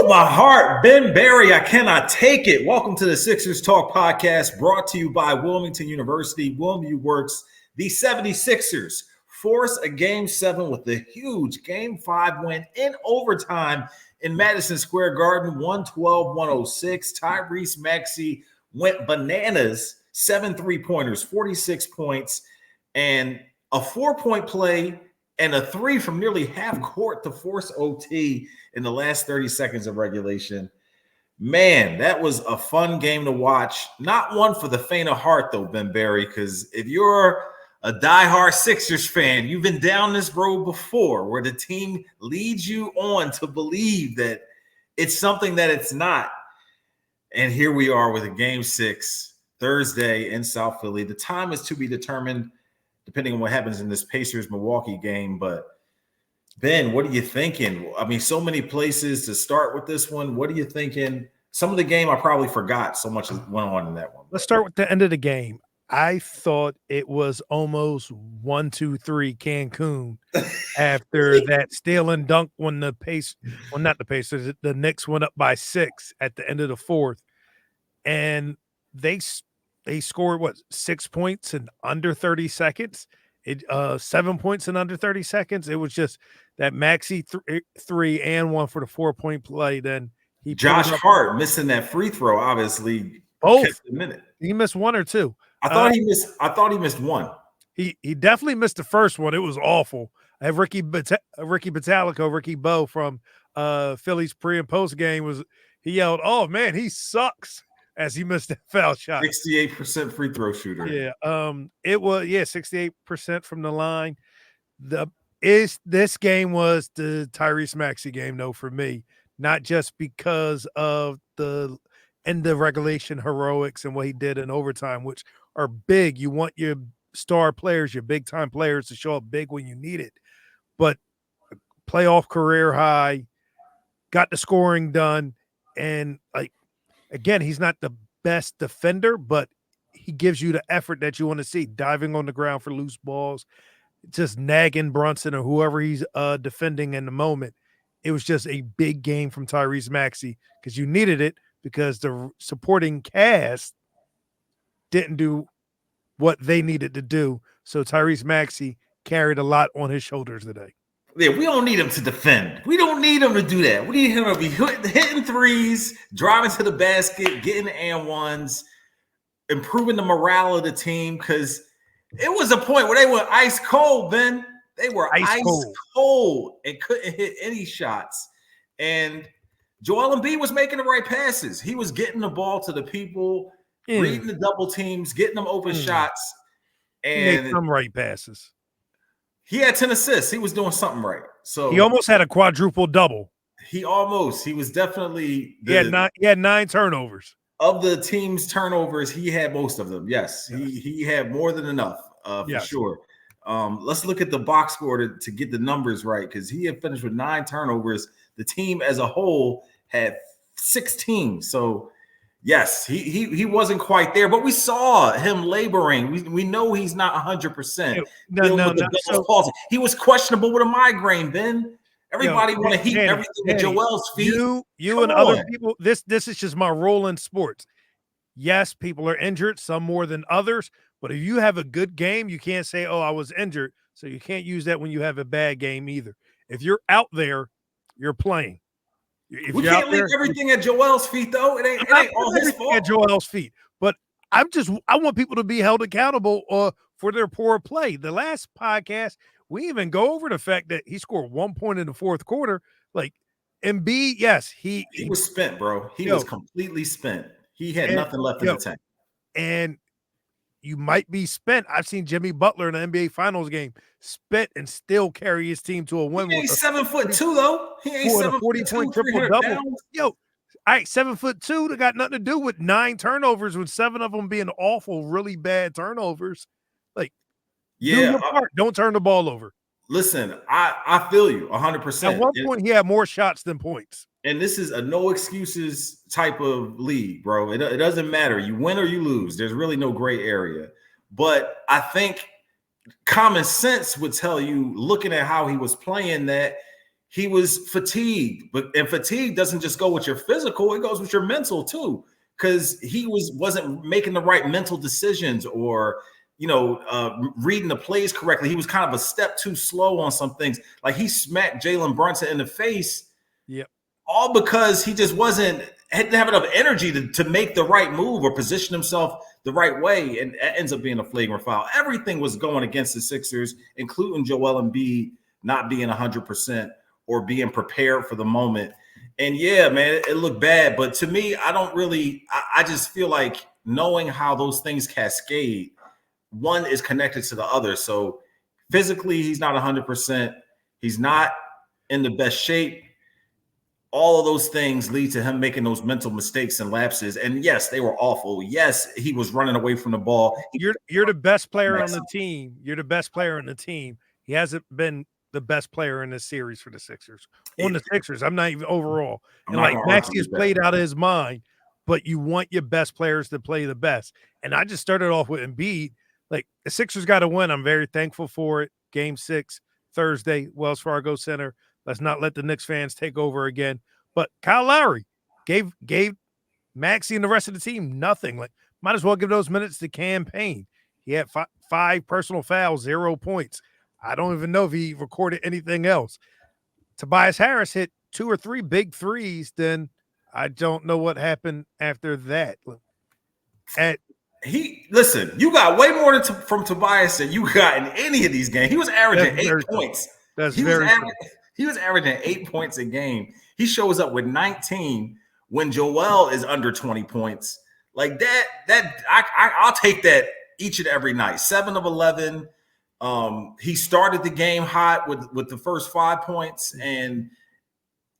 my heart, Ben Barry, I cannot take it. Welcome to the Sixers Talk podcast, brought to you by Wilmington University. Wilmington Works. The 76ers force a Game 7 with a huge Game 5 win in overtime in Madison Square Garden, 112-106. Tyrese Maxey went bananas, 7 3-pointers, 46 points, and a 4-point play and a 3 from nearly half court to force OT in the last 30 seconds of regulation. Man, that was a fun game to watch. Not one for the faint of heart, though, Ben Barry, because if you're a diehard Sixers fan, you've been down this road before where the team leads you on to believe that it's something that it's not. And here we are with a Game 6 Thursday in South Philly. The time is to be determined depending on what happens in this Pacers-Milwaukee game. But, Ben, what are you thinking? I mean, so many places to start with this one. What are you thinking? Some of the game I probably forgot, so much went on in that one. Let's start with the end of the game. I thought it was almost 1-2-3 Cancun after that steal and dunk when the the Knicks went up by 6 at the end of the fourth. And they scored, 6 points in under 30 seconds? 7 points in under 30 seconds. It was just that Maxey 3 and 1 for the 4-point play. Then Josh Hart missing that free throw, obviously. Both. A minute. He missed 1 or 2. I thought he missed 1. He definitely missed the first one. It was awful. I have Ricky Bo from Phillies pre and post game he yelled, "Oh man, he sucks," as he missed that foul shot. 68% free throw shooter. Yeah. It was 68% from the line. This game was the Tyrese Maxey game though for me, not just because of the end of regulation heroics and what he did in overtime, which are big. You want your star players, your big time players to show up big when you need it. But playoff career high, got the scoring done. And again, he's not the best defender, but he gives you the effort that you want to see, diving on the ground for loose balls, just nagging Brunson or whoever he's defending in the moment. It was just a big game from Tyrese Maxey because you needed it because the supporting cast didn't do what they needed to do. So Tyrese Maxey carried a lot on his shoulders today. Yeah, we don't need him to defend. We don't need him to do that. We need him to be hitting threes, driving to the basket, getting the and ones, improving the morale of the team because it was a point where they were ice cold, Ben. They were ice cold and couldn't hit any shots. And Joel Embiid was making the right passes. He was getting the ball to the people, reading the double teams, getting them open shots. And he made some right passes. He had 10 assists. He was doing something right. So he almost had a quadruple double. He was definitely he had 9 turnovers. Of the team's turnovers, he had most of them. Yes. He had more than enough for sure. Let's look at the box score to get the numbers right because he had finished with 9 turnovers. The team as a whole had 16. So yes, he wasn't quite there, but we saw him laboring. We know he's not 100%. No. He was questionable with a migraine, Ben. Everybody want to heap everything at Joel's feet. You and other people, this is just my role in sports. Yes, people are injured, some more than others, but if you have a good game, you can't say, "Oh, I was injured." So you can't use that when you have a bad game either. If you're out there, you're playing. We can't leave everything at Joel's feet, though. It ain't all his fault. At Joel's feet, but I want people to be held accountable for their poor play. The last podcast, we even go over the fact that he scored 1 point in the fourth quarter. Like Embiid, yes, he was spent, bro. He was completely spent. He had nothing left in the tank. And you might be spent. I've seen Jimmy Butler in an NBA Finals game spent and still carry his team to a win. He ain't 7'2" though. He ain't 40-point triple-double. All right, 7'2" that got nothing to do with 9 turnovers, with 7 of them being awful, really bad turnovers. Like, do your part. Don't turn the ball over. Listen, I feel you 100%. At one point, he had more shots than points. And this is a no excuses type of league, bro. It doesn't matter. You win or you lose. There's really no gray area. But I think common sense would tell you, looking at how he was playing, that he was fatigued, and fatigue doesn't just go with your physical, it goes with your mental too, because he wasn't making the right mental decisions or reading the plays correctly. He was kind of a step too slow on some things. Like he smacked Jalen Brunson in the face. Yep. All because he just didn't have enough energy to make the right move or position himself the right way, and it ends up being a flagrant foul. Everything was going against the Sixers, including Joel Embiid not being 100% or being prepared for the moment. And yeah, man, it looked bad. But to me, I just feel like knowing how those things cascade, one is connected to the other. So physically, he's not 100%. He's not in the best shape. All of those things lead to him making those mental mistakes and lapses. And yes, they were awful. Yes, he was running away from the ball. You're the best player on the team. You're the best player on the team. He hasn't been the best player in this series for the Sixers. On the Sixers, I'm not even overall. And like Maxey has played out of his mind, but you want your best players to play the best. And I just started off with Embiid. Like the Sixers got to win. I'm very thankful for it. Game 6, Thursday, Wells Fargo Center. Let's not let the Knicks fans take over again. But Kyle Lowry gave Maxey and the rest of the team nothing. Like, might as well give those minutes to campaign. He had five personal fouls, 0 points. I don't even know if he recorded anything else. Tobias Harris hit 2 or 3 big threes. Then I don't know what happened after that. Listen, you got way more from Tobias than you got in any of these games. He was averaging 8 points. He was averaging 8 points a game. He shows up with 19 when Joel is under 20 points. Like that I'll take that each and every night. 7 of 11. He started the game hot with the first 5 points, and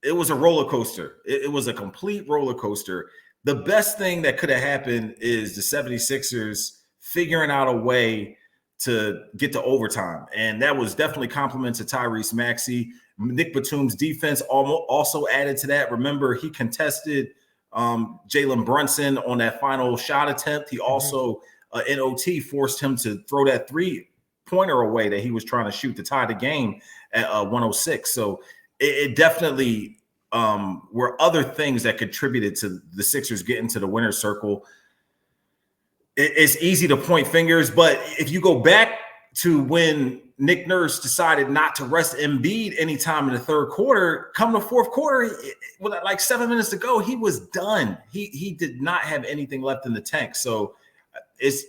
it was a roller coaster. It was a complete roller coaster. The best thing that could have happened is the 76ers figuring out a way to get to overtime. And that was definitely compliment to Tyrese Maxey. Nick Batum's defense also added to that. Remember, he contested Jalen Brunson on that final shot attempt. He also, in OT, forced him to throw that 3-pointer away that he was trying to shoot to tie the game at 106. So it definitely were other things that contributed to the Sixers getting to the winner's circle. It's easy to point fingers, but if you go back to when Nick Nurse decided not to rest Embiid anytime in the third quarter, come the fourth quarter, with like 7 minutes to go, he was done. He did not have anything left in the tank. So it's,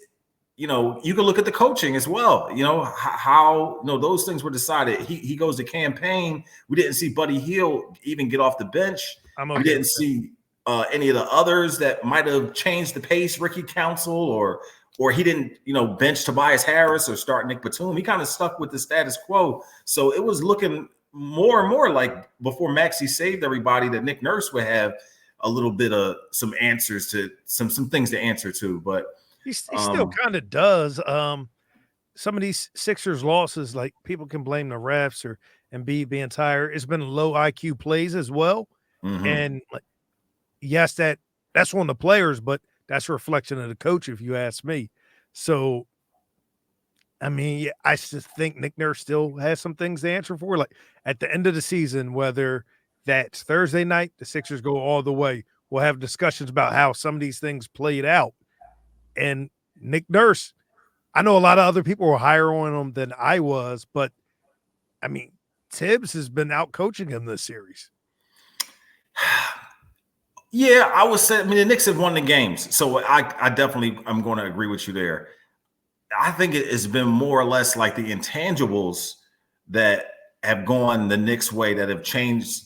you can look at the coaching as well. How those things were decided. He goes to campaign. We didn't see Buddy Hield even get off the bench. We didn't see any of the others that might have changed the pace, Ricky Council, or he didn't, bench Tobias Harris or start Nick Batum. He kind of stuck with the status quo. So it was looking more and more like before Maxey saved everybody that Nick Nurse would have a little bit of some answers to some things to answer to. But he still kind of does. Some of these Sixers losses, like people can blame the refs or Embiid being tired. It's been low IQ plays as well. And yes, that's one of the players, but that's a reflection of the coach, if you ask me. So, I mean, I just think Nick Nurse still has some things to answer for. Like at the end of the season, whether that's Thursday night, the Sixers go all the way, we'll have discussions about how some of these things played out. And Nick Nurse, I know a lot of other people were higher on him than I was, but I mean, Tibbs has been out coaching him this series. Yeah, I would say, the Knicks have won the games. So I definitely, I'm going to agree with you there. I think it's been more or less like the intangibles that have gone the Knicks' way that have changed,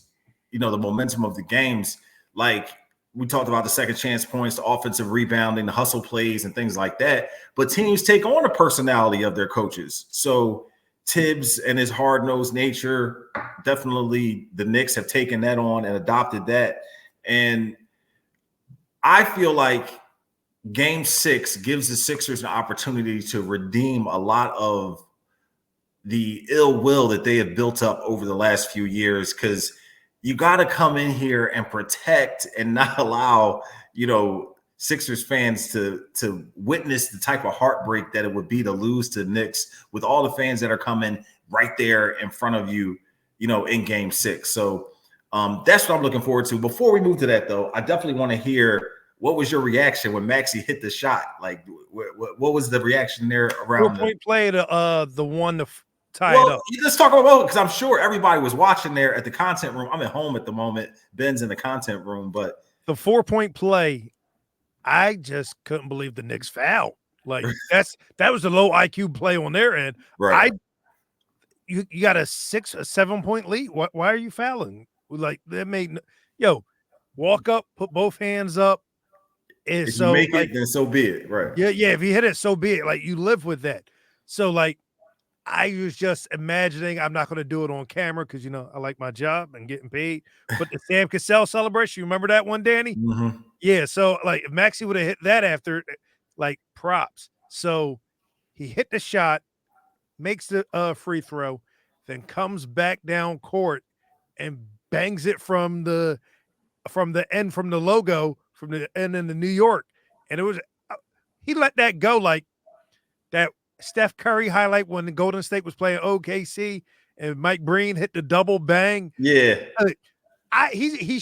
the momentum of the games. Like we talked about the second chance points, the offensive rebounding, the hustle plays and things like that. But teams take on the personality of their coaches. So Tibbs and his hard-nosed nature, definitely the Knicks have taken that on and adopted that. And I feel like Game 6 gives the Sixers an opportunity to redeem a lot of the ill will that they have built up over the last few years, because you got to come in here and protect and not allow, Sixers fans to witness the type of heartbreak that it would be to lose to Knicks with all the fans that are coming right there in front of you, in Game 6. So that's what I'm looking forward to. Before we move to that, though, I definitely want to hear what was your reaction when Maxey hit the shot. Like, what was the reaction there around 4-point play to the one to tie well, it up. let's talk about, because I'm sure everybody was watching there at the content room. I'm at home at the moment. Ben's in the content room, but the 4-point play, I just couldn't believe the Knicks fouled. Like that was a low IQ play on their end. right. You got a 7-point lead. Why are you fouling? Like that made walk up, put both hands up. If you make it, then so be it. Right. Yeah. If you hit it, so be it. Like you live with that. So like I was just imagining, I'm not going to do it on camera because I like my job and getting paid. But the Sam Cassell celebration, you remember that one, Danny? Mm-hmm. Yeah. So like if Maxey would have hit that after, like props. So he hit the shot, makes the free throw, then comes back down court and bangs it from the end, from the logo, from the end in the New York. And it was he let that go like that Steph Curry highlight when the Golden State was playing OKC and Mike Breen hit the double bang. Yeah. He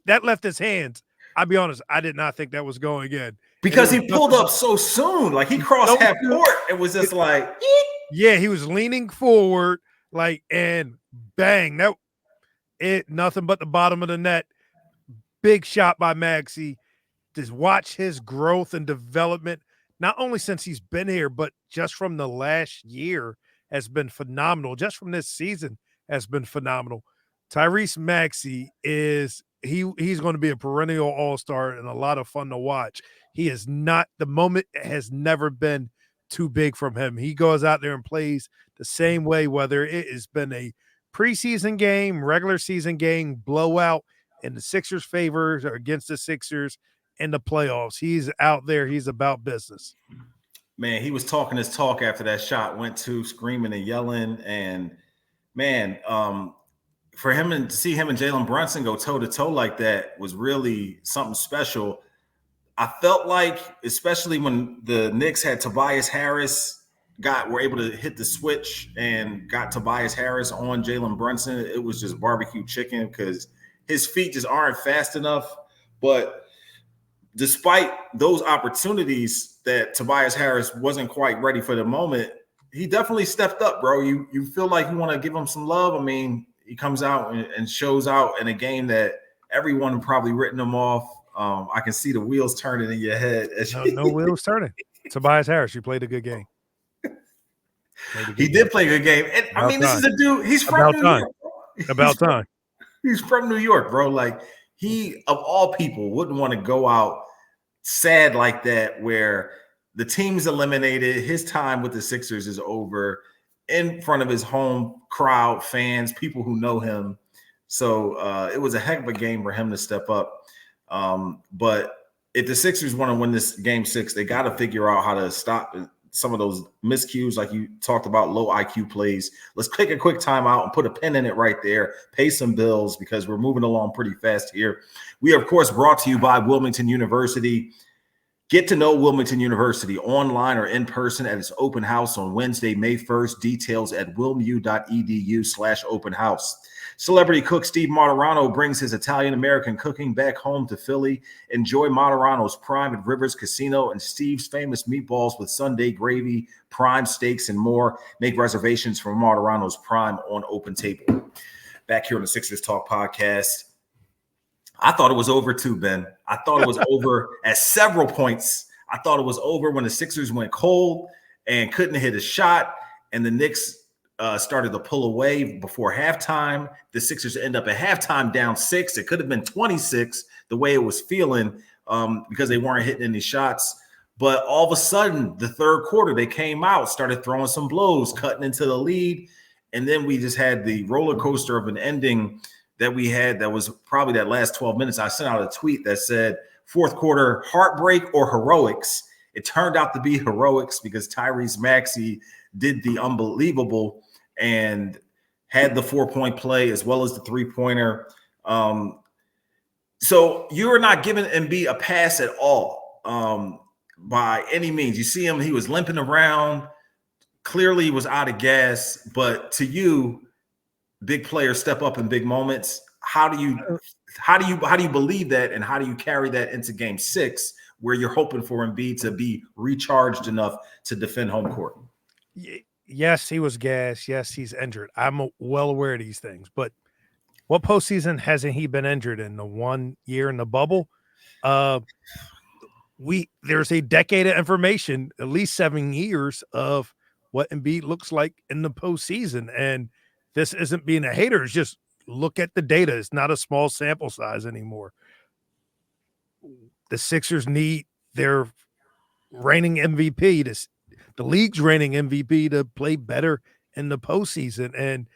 that left his hands. I'll be honest, I did not think that was going in. Because he pulled up so soon. Like he crossed half court. It was just like, yeah, he was leaning forward, like, and bang. Nothing but the bottom of the net. Big shot by Maxey. Just watch his growth and development, not only since he's been here, but just from the last year has been phenomenal. Just from this season has been phenomenal. Tyrese Maxey he's going to be a perennial all-star and a lot of fun to watch. He is not, the moment has never been too big from him. He goes out there and plays the same way, whether it has been a preseason game, regular season game, blowout in the Sixers' favor or against the Sixers in the playoffs. He's out there. He's about business. Man, he was talking his talk after that shot went to, screaming and yelling. And man, for him and to see him and Jalen Brunson go toe to toe like that was really something special. I felt like, especially when the Knicks had Tobias Harris, were able to hit the switch and got Tobias Harris on Jalen Brunson, it was just barbecue chicken because his feet just aren't fast enough. But despite those opportunities that Tobias Harris wasn't quite ready for the moment, he definitely stepped up, bro. You feel like you want to give him some love. I mean, he comes out and shows out in a game that everyone probably written him off. I can see the wheels turning in your head. No wheels turning. Tobias Harris, you played a good game. He did play a good game. And I mean, this is a dude, he's from New York. About time. He's from New York, bro. Like, he, of all people, wouldn't want to go out sad like that where the team's eliminated, his time with the Sixers is over, in front of his home crowd, fans, people who know him. So it was a heck of a game for him to step up. But if the Sixers want to win this Game 6, they got to figure out how to stop some of those miscues, like you talked about, low IQ plays. Let's take a quick timeout and put a pin in it right there, pay some bills, because we're moving along pretty fast here. We are, of course, brought to you by Wilmington University. Get to know Wilmington University online or in person at its open house on Wednesday, May 1st. Details at wilmu.edu/open house. Celebrity cook Steve Martirano brings his Italian-American cooking back home to Philly. Enjoy Martirano's Prime at Rivers Casino and Steve's famous meatballs with Sunday gravy, prime steaks, and more. Make reservations for Martirano's Prime on Open Table. Back here on the Sixers Talk podcast. I thought it was over too, Ben. I thought it was over at several points. I thought it was over when the Sixers went cold and couldn't hit a shot, and the Knicks started to pull away before halftime. The Sixers end up at halftime down 6. It could have been 26 the way it was feeling because they weren't hitting any shots. But all of a sudden, the third quarter, they came out, started throwing some blows, cutting into the lead. And then we just had the roller coaster of an ending that we had that was probably that last 12 minutes. I sent out a tweet that said, fourth quarter heartbreak or heroics. It turned out to be heroics because Tyrese Maxey did the unbelievable and had the 4-point play as well as the 3-pointer. So you're not giving Embiid a pass at all by any means. You see him, he was limping around. Clearly he was out of gas. But to you, big players step up in big moments. How do you believe that, and how do you carry that into Game 6, where you're hoping for Embiid to be recharged enough to defend home court? Yes, he was gassed. Yes, he's injured. I'm well aware of these things, but what postseason hasn't he been injured in? The 1 year in the bubble? There's a decade of information, at least 7 years of what Embiid looks like in the postseason. And this isn't being a hater. It's just look at the data. It's not a small sample size anymore. The Sixers need their reigning MVP, the league's reigning MVP, to play better in the postseason. And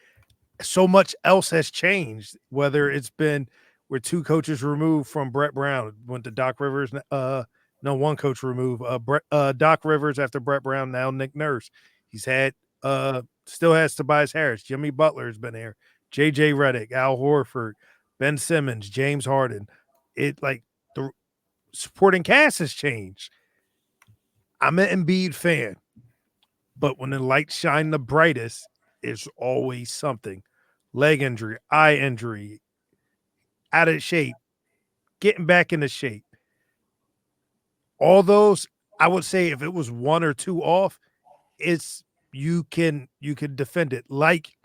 so much else has changed, whether it's been we're 2 coaches removed from Brett Brown, went to Doc Rivers. One coach removed, Doc Rivers after Brett Brown, now Nick Nurse. He's had still has Tobias Harris. Jimmy Butler's been here. JJ Redick, Al Horford, Ben Simmons, James Harden. The supporting cast has changed. I'm an Embiid fan, but when the lights shine the brightest, it's always something. Leg injury, eye injury, out of shape, getting back into shape. All those, I would say, if it was 1 or 2 off, you can defend it. Like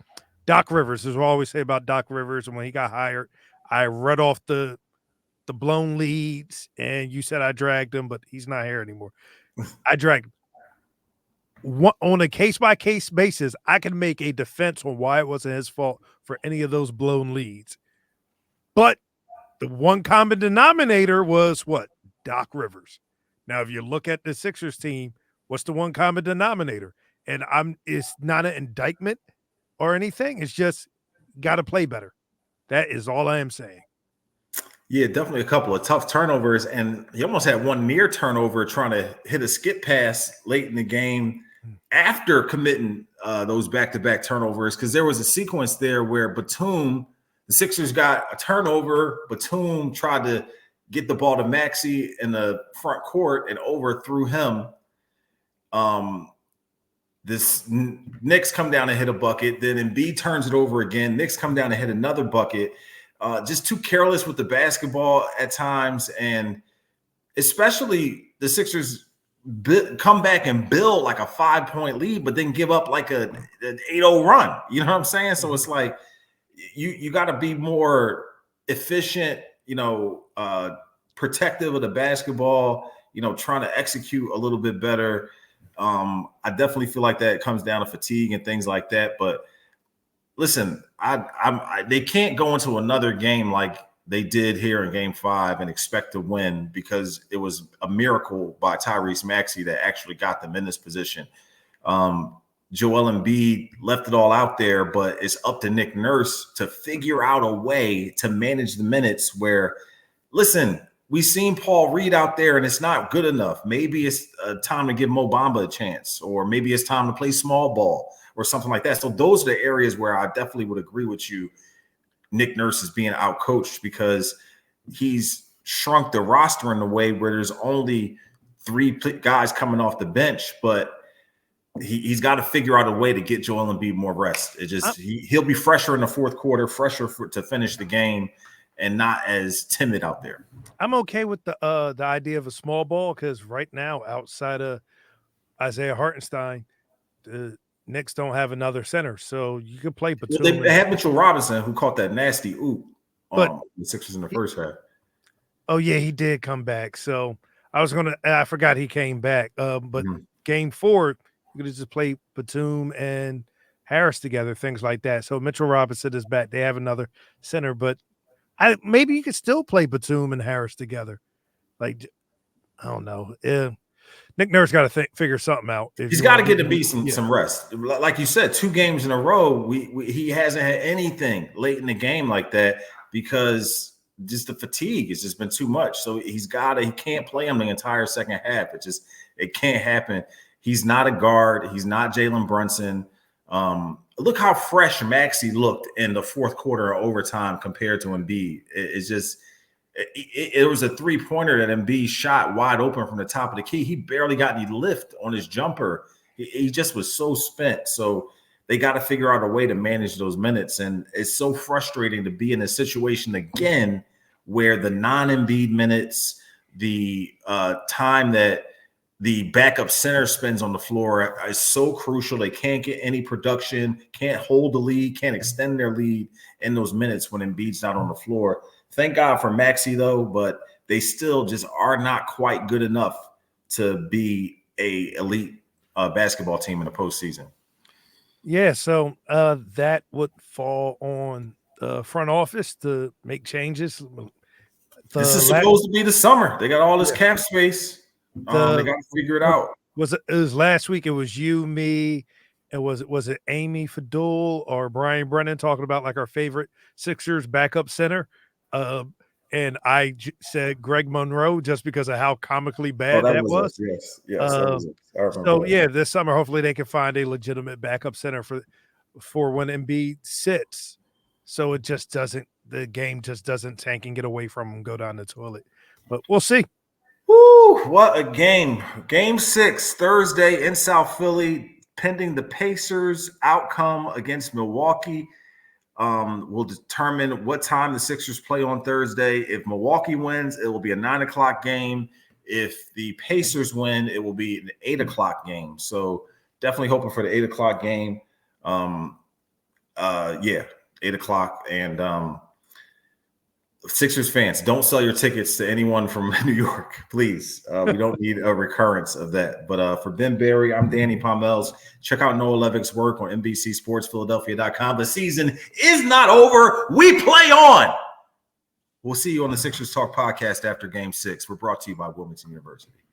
Doc Rivers, as we always say about Doc Rivers, and when he got hired, I read off the blown leads, and you said I dragged him, but he's not here anymore. I dragged him. On a case-by-case basis, I can make a defense on why it wasn't his fault for any of those blown leads. But the one common denominator was what? Doc Rivers. Now, if you look at the Sixers team, what's the one common denominator? And it's not an indictment or anything. It's just got to play better. That is all I am saying. Yeah, definitely a couple of tough turnovers, and he almost had one near turnover trying to hit a skip pass late in the game after committing those back-to-back turnovers, because there was a sequence there where Batum, the Sixers got a turnover. Batum tried to get the ball to Maxey in the front court and overthrew him. This Knicks come down and hit a bucket. Then Embiid turns it over again. Knicks come down and hit another bucket. Just too careless with the basketball at times, and especially the Sixers come back and build like a 5-point lead, but then give up like an 8-0 run. You know what I'm saying? So it's like you got to be more efficient, protective of the basketball, trying to execute a little bit better. I definitely feel like that comes down to fatigue and things like that. But listen, they can't go into another game like they did here in Game 5 and expect to win, because it was a miracle by Tyrese Maxey that actually got them in this position. Joel Embiid left it all out there, but it's up to Nick Nurse to figure out a way to manage the minutes where, listen, we've seen Paul Reed out there and it's not good enough. Maybe it's time to give Mo Bamba a chance, or maybe it's time to play small ball or something like that. So those are the areas where I definitely would agree with you. Nick Nurse is being outcoached because he's shrunk the roster in a way where there's only 3 guys coming off the bench, but he's got to figure out a way to get Joel Embiid more rest. It just he'll be fresher in the fourth quarter, fresher to finish the game, and not as timid out there. I'm okay with the idea of a small ball, because right now, outside of Isaiah Hartenstein, the Knicks don't have another center, so you could play Batum. Well, they had Mitchell Robinson, who caught that nasty oop on the Sixers in the first half. Oh yeah, he did come back. So I forgot he came back. But Game 4, you could just play Batum and Harris together, things like that. So Mitchell Robinson is back. They have another center, but maybe you could still play Batum and Harris together. Like, I don't know. Nick Nurse got to figure something out. He's got to get to be some rest. Like you said, 2 games in a row, he hasn't had anything late in the game like that, because just the fatigue has just been too much. So he can't play him the entire second half. It can't happen. He's not a guard. He's not Jalen Brunson. Look how fresh Maxey looked in the fourth quarter of overtime compared to Embiid. It was a 3-pointer that Embiid shot wide open from the top of the key. He barely got any lift on his jumper. He just was so spent. So they got to figure out a way to manage those minutes. And it's so frustrating to be in a situation again where the non-Embiid minutes, the time that the backup center spends on the floor is so crucial. They can't get any production, can't hold the lead, can't extend their lead in those minutes when Embiid's not on the floor. Thank God for Maxey, though, but they still just are not quite good enough to be a elite basketball team in the postseason. Yeah, so that would fall on the front office to make changes. This is supposed to be the summer. They got all this cap space. They got to figure it out. It was last week. It was you, me, and was it Amy Fadul or Brian Brennan talking about like our favorite Sixers backup center? And I said Greg Monroe just because of how comically bad that was. Yes, that was it. So yeah, this summer hopefully they can find a legitimate backup center for when Embiid sits. So it just doesn't, the game just doesn't tank and get away from him, go down the toilet. But we'll see. Woo, what a game. Game 6, Thursday in South Philly, pending the Pacers' outcome against Milwaukee. Will determine what time the Sixers play on Thursday. If Milwaukee wins, it will be a 9 o'clock game. If the Pacers win, it will be an 8 o'clock game. So definitely hoping for the 8 o'clock game. 8 o'clock. And Sixers fans, don't sell your tickets to anyone from New York, please. We don't need a recurrence of that. But for Ben Berry, I'm Danny Pommells. Check out Noah Levick's work on NBC Sports Philadelphia.com. The season is not over. We play on. We'll see you on the Sixers Talk podcast after Game 6. We're brought to you by Wilmington University.